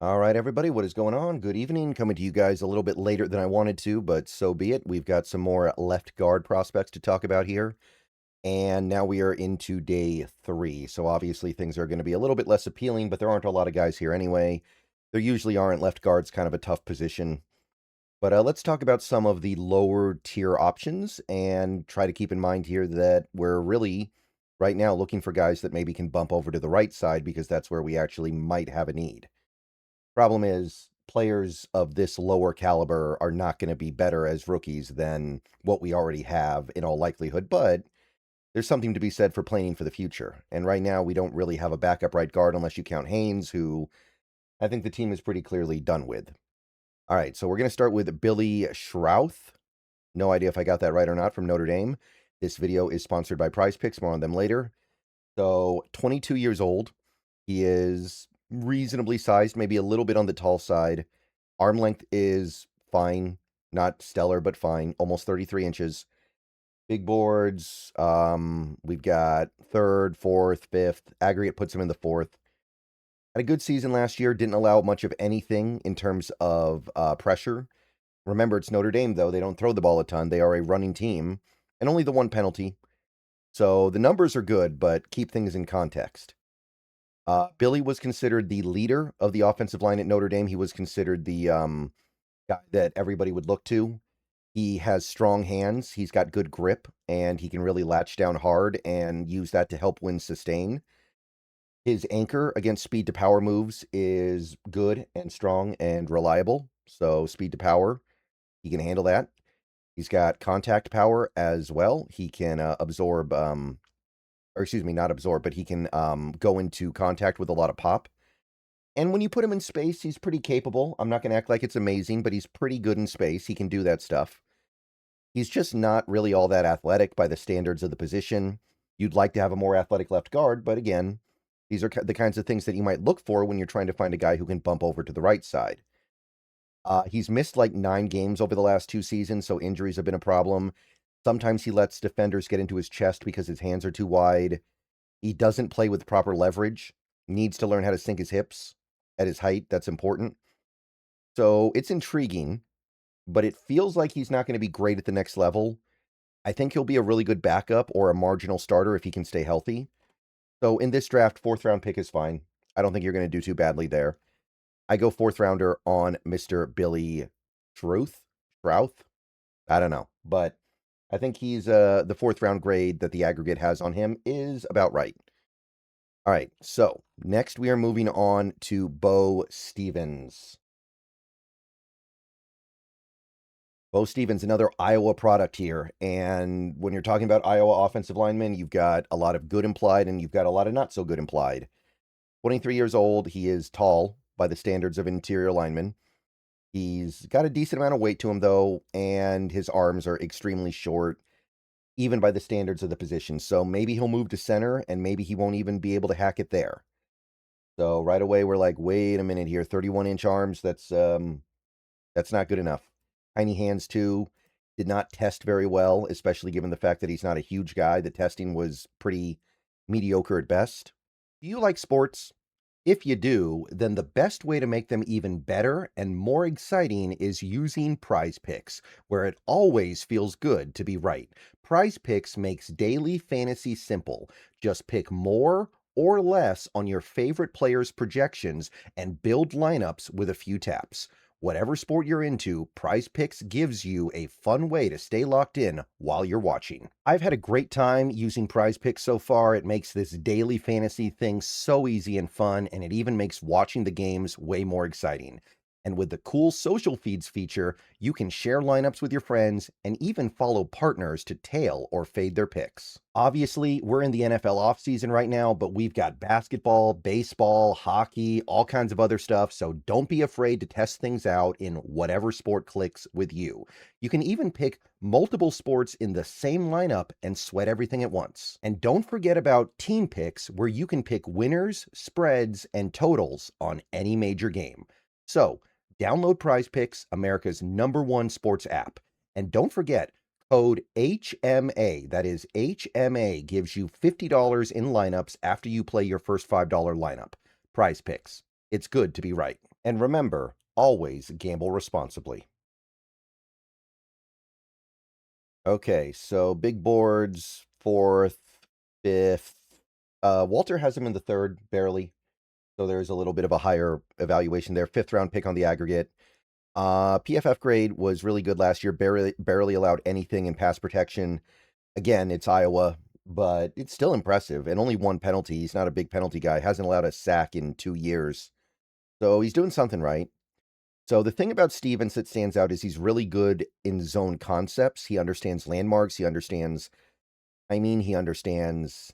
All right, everybody, what is going on? Good evening. Coming to you guys a little bit later than I wanted to, but so be it. We've got some more left guard prospects to talk about here. And now we are into day 3. So obviously things are going to be a little bit less appealing, but there aren't a lot of guys here anyway. There usually aren't. Left guard's kind of a tough position. But let's talk about some of the lower tier options and try to keep in mind here that we're really right now looking for guys that maybe can bump over to the right side because that's where we actually might have a need. Problem is, players of this lower caliber are not going to be better as rookies than what we already have in all likelihood, but there's something to be said for planning for the future. And right now, we don't really have a backup right guard unless you count Haynes, who I think the team is pretty clearly done with. All right, so we're going to start with Billy Schrauth. No idea if I got that right or not, from Notre Dame. This video is sponsored by Prize Picks. More on them later. So, 22 years old. He is reasonably sized, maybe a little bit on the tall side. Arm length is fine, not stellar, but fine. Almost 33 inches. Big boards. We've got third, fourth, fifth. Aggregate puts him in the fourth. Had a good season last year. Didn't allow much of anything in terms of pressure. Remember, it's Notre Dame, though. They don't throw the ball a ton. They are a running team. And only the one penalty. So the numbers are good, but keep things in context. Billy was considered the leader of the offensive line at Notre Dame. He was considered the guy that everybody would look to. He has strong hands. He's got good grip, and he can really latch down hard and use that to help win sustain. His anchor against speed to power moves is good and strong and reliable. So speed to power, he can handle that. He's got contact power as well. He can absorb, or excuse me, not absorb, but he can go into contact with a lot of pop. And when you put him in space, he's pretty capable. I'm not going to act like it's amazing, but he's pretty good in space. He can do that stuff. He's just not really all that athletic by the standards of the position. You'd like to have a more athletic left guard, but again, these are the kinds of things that you might look for when you're trying to find a guy who can bump over to the right side. He's missed like 9 games over the last 2 seasons, so injuries have been a problem. Sometimes he lets defenders get into his chest because his hands are too wide. He doesn't play with proper leverage. Needs to learn how to sink his hips at his height. That's important. So it's intriguing, but it feels like he's not going to be great at the next level. I think he'll be a really good backup or a marginal starter if he can stay healthy. So in this draft, 4th round pick is fine. I don't think you're going to do too badly there. I go 4th rounder on Mr. Billy Schrauth. I don't know, but I think he's the 4th round grade that the aggregate has on him is about right. All right, so next we are moving on to Beau Stephens. Beau Stephens, another Iowa product here. And when you're talking about Iowa offensive linemen, you've got a lot of good implied and you've got a lot of not so good implied. 23 years old. He is tall by the standards of interior linemen. He's got a decent amount of weight to him, though, and his arms are extremely short, even by the standards of the position. So maybe he'll move to center, and maybe he won't even be able to hack it there. So right away, we're like, wait a minute here, 31-inch arms, that's not good enough. Tiny hands, too. Did not test very well, especially given the fact that he's not a huge guy. The testing was pretty mediocre at best. Do you like sports? If you do, then the best way to make them even better and more exciting is using Prize Picks, where it always feels good to be right. Prize Picks makes daily fantasy simple. Just pick more or less on your favorite players' projections and build lineups with a few taps. Whatever sport you're into, Prize Picks gives you a fun way to stay locked in while you're watching. I've had a great time using Prize Picks so far. It makes this daily fantasy thing so easy and fun, and it even makes watching the games way more exciting. And with the cool social feeds feature, you can share lineups with your friends and even follow partners to tail or fade their picks. Obviously, we're in the NFL offseason right now, but we've got basketball, baseball, hockey, all kinds of other stuff, so don't be afraid to test things out in whatever sport clicks with you. You can even pick multiple sports in the same lineup and sweat everything at once. And don't forget about team picks, where you can pick winners, spreads, and totals on any major game. So, download Prize Picks, America's #1 sports app. And don't forget, code HMA, that is HMA, gives you $50 in lineups after you play your first $5 lineup. Prize Picks. It's good to be right. And remember, always gamble responsibly. Okay, so big boards, fourth, fifth. Walter has him in the third, barely. So there's a little bit of a higher evaluation there. Fifth round pick on the aggregate. PFF grade was really good last year. Barely allowed anything in pass protection. Again, it's Iowa, but it's still impressive. And only one penalty. He's not a big penalty guy. Hasn't allowed a sack in 2 years. So he's doing something right. So the thing about Stephens that stands out is he's really good in zone concepts. He understands landmarks. He understands he understands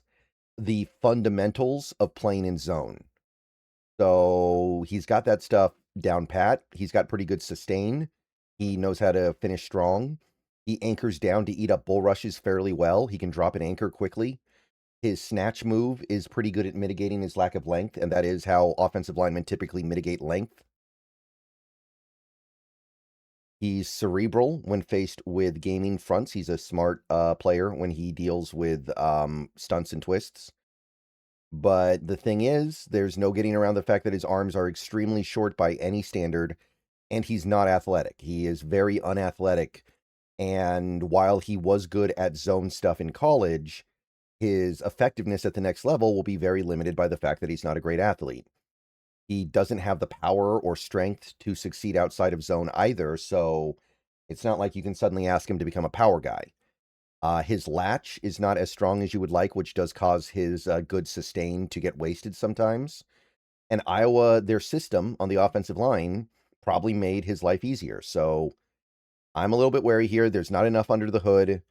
the fundamentals of playing in zone. So he's got that stuff down pat. He's got pretty good sustain. He knows how to finish strong. He anchors down to eat up bull rushes fairly well. He can drop an anchor quickly. His snatch move is pretty good at mitigating his lack of length, and that is how offensive linemen typically mitigate length. He's cerebral when faced with gaming fronts. He's a smart player when he deals with stunts and twists. But the thing is, there's no getting around the fact that his arms are extremely short by any standard, and he's not athletic. He is very unathletic. And while he was good at zone stuff in college, his effectiveness at the next level will be very limited by the fact that he's not a great athlete. He doesn't have the power or strength to succeed outside of zone either, so it's not like you can suddenly ask him to become a power guy. His latch is not as strong as you would like, which does cause his good sustain to get wasted sometimes. And Iowa, their system on the offensive line probably made his life easier. So I'm a little bit wary here. There's not enough under the hood.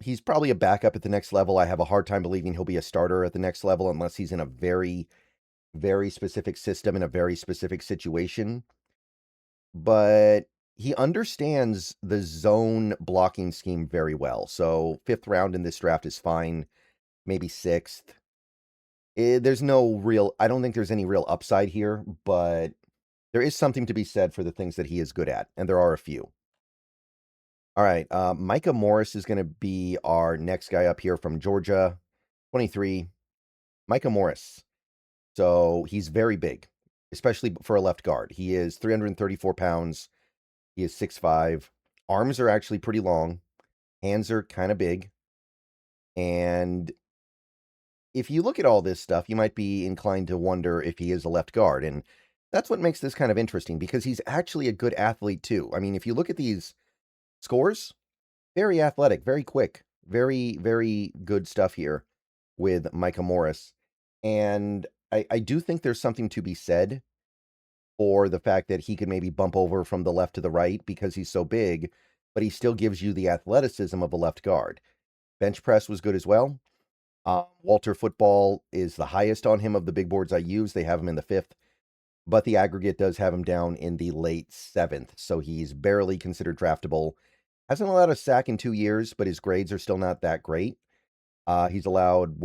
He's probably a backup at the next level. I have a hard time believing he'll be a starter at the next level unless he's in a very, very specific system in a very specific situation. But he understands the zone blocking scheme very well. So 5th round in this draft is fine. Maybe 6th. There's no real, I don't think there's any real upside here, but there is something to be said for the things that he is good at, and there are a few. All right, Micah Morris is going to be our next guy up here from Georgia, 23. Micah Morris. So he's very big, especially for a left guard. He is 334 pounds. He is 6'5". Arms are actually pretty long. Hands are kind of big. And if you look at all this stuff, you might be inclined to wonder if he is a left guard. And that's what makes this kind of interesting, because he's actually a good athlete too. I mean, if you look at these scores, very athletic, very quick, very, very good stuff here with Micah Morris. And I do think there's something to be said for the fact that he could maybe bump over from the left to the right because he's so big, but he still gives you the athleticism of a left guard. Bench press was good as well. Walter football is the highest on him of the big boards I use. They have him in the 5th, but the aggregate does have him down in the late 7th, so he's barely considered draftable. Hasn't allowed a sack in 2 years, but his grades are still not that great. He's allowed,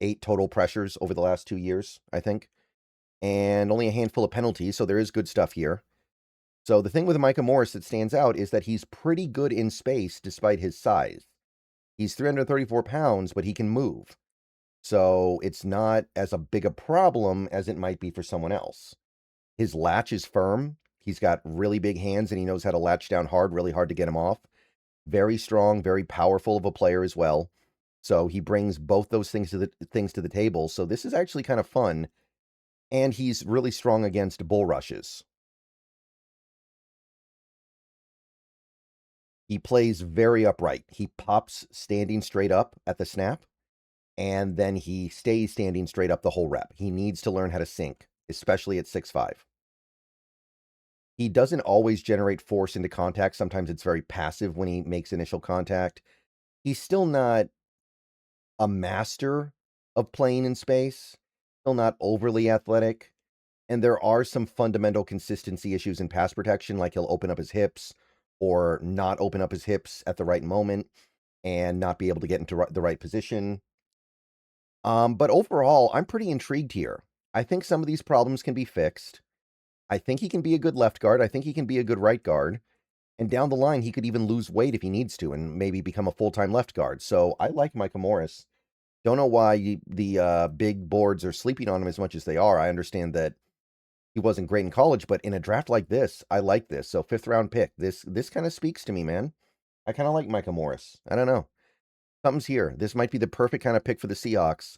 8 total pressures over the last 2 years, I think, and only a handful of penalties, so there is good stuff here. So the thing with Micah Morris that stands out is that he's pretty good in space despite his size. He's 334 pounds, but he can move. So it's not as a big a problem as it might be for someone else. His latch is firm. He's got really big hands, and he knows how to latch down hard, really hard to get him off. Very strong, very powerful of a player as well. So he brings both those things to the table. So this is actually kind of fun. And he's really strong against bull rushes. He plays very upright. He pops standing straight up at the snap, and then he stays standing straight up the whole rep. He needs to learn how to sink, especially at 6'5". He doesn't always generate force into contact. Sometimes it's very passive when he makes initial contact. He's still not a master of playing in space, still not overly athletic. And there are some fundamental consistency issues in pass protection, like he'll open up his hips or not open up his hips at the right moment and not be able to get into the right position. But overall, I'm pretty intrigued here. I think some of these problems can be fixed. I think he can be a good left guard. I think he can be a good right guard. And down the line, he could even lose weight if he needs to and maybe become a full-time left guard. So I like Micah Morris. Don't know why the big boards are sleeping on him as much as they are. I understand that He wasn't great in college, but in a draft like this, I like this. So 5th-round pick. This kind of speaks to me, man. I kind of like Micah Morris. I don't know. Something's here. This might be the perfect kind of pick for the Seahawks.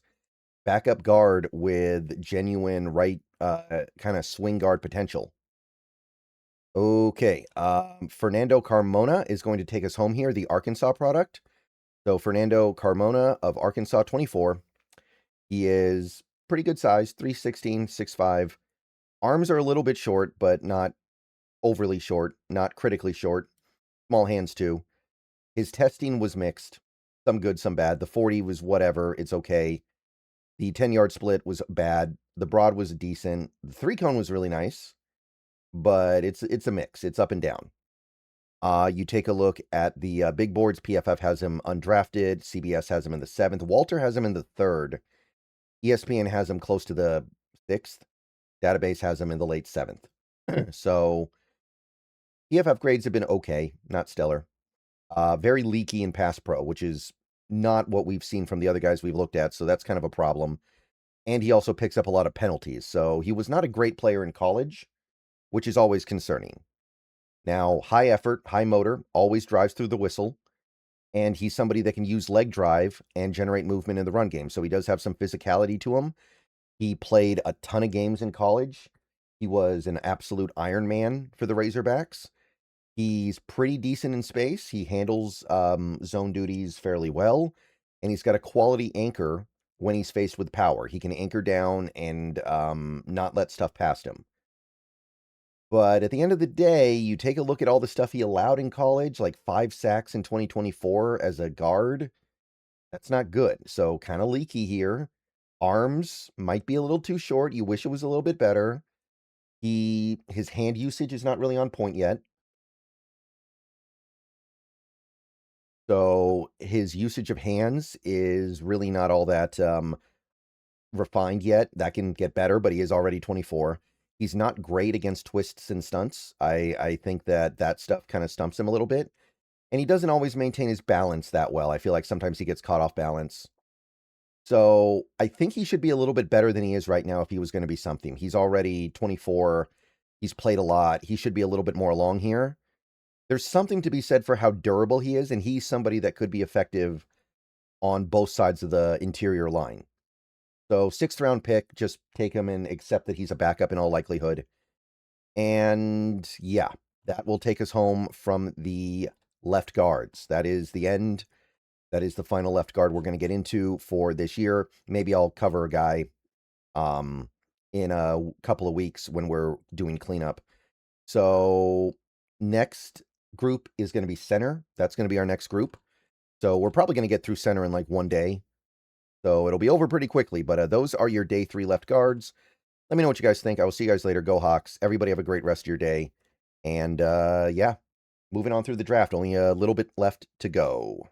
Backup guard with genuine right kind of swing guard potential. Okay. Fernando Carmona is going to take us home here, the Arkansas product. So Fernando Carmona of Arkansas 24. He is pretty good size, 316, 6'5". Arms are a little bit short, but not overly short, not critically short. Small hands too. His testing was mixed. Some good, some bad. The 40 was whatever. It's okay. The 10-yard split was bad. The broad was decent. The 3-cone was really nice, but it's a mix. It's up and down. You take a look at the big boards. PFF has him undrafted. CBS has him in the 7th. Walter has him in the 3rd. ESPN has him close to the 6th. Database has him in the late 7th. So PFF grades have been okay, not stellar. Very leaky in pass pro, which is not what we've seen from the other guys we've looked at, so that's kind of a problem. And he also picks up a lot of penalties, so he was not a great player in college, which is always concerning. Now, high effort, high motor, always drives through the whistle, and he's somebody that can use leg drive and generate movement in the run game, so he does have some physicality to him. He played a ton of games in college. He was an absolute Iron Man for the Razorbacks. He's pretty decent in space. He handles zone duties fairly well, and he's got a quality anchor when he's faced with power. He can anchor down and not let stuff past him. But at the end of the day, you take a look at all the stuff he allowed in college, like 5 sacks in 2024 as a guard. That's not good. So kind of leaky here. Arms might be a little too short. You wish it was a little bit better. His hand usage is not really on point yet. So his usage of hands is really not all that refined yet. That can get better, but he is already 24. He's not great against twists and stunts. I think that stuff kind of stumps him a little bit. And he doesn't always maintain his balance that well. I feel like sometimes he gets caught off balance. So I think he should be a little bit better than he is right now if he was going to be something. He's already 24. He's played a lot. He should be a little bit more along here. There's something to be said for how durable he is, and he's somebody that could be effective on both sides of the interior line. So 6th-round pick, just take him and accept that he's a backup in all likelihood. And yeah, that will take us home from the left guards. That is the end. That is the final left guard we're going to get into for this year. Maybe I'll cover a guy in a couple of weeks when we're doing cleanup. So next group is going to be center. That's going to be our next group. So we're probably going to get through center in like one day. So it'll be over pretty quickly. But those are your day 3 left guards. Let me know what you guys think. I will see you guys later. Go Hawks. Everybody have a great rest of your day. And yeah, moving on through the draft. Only a little bit left to go.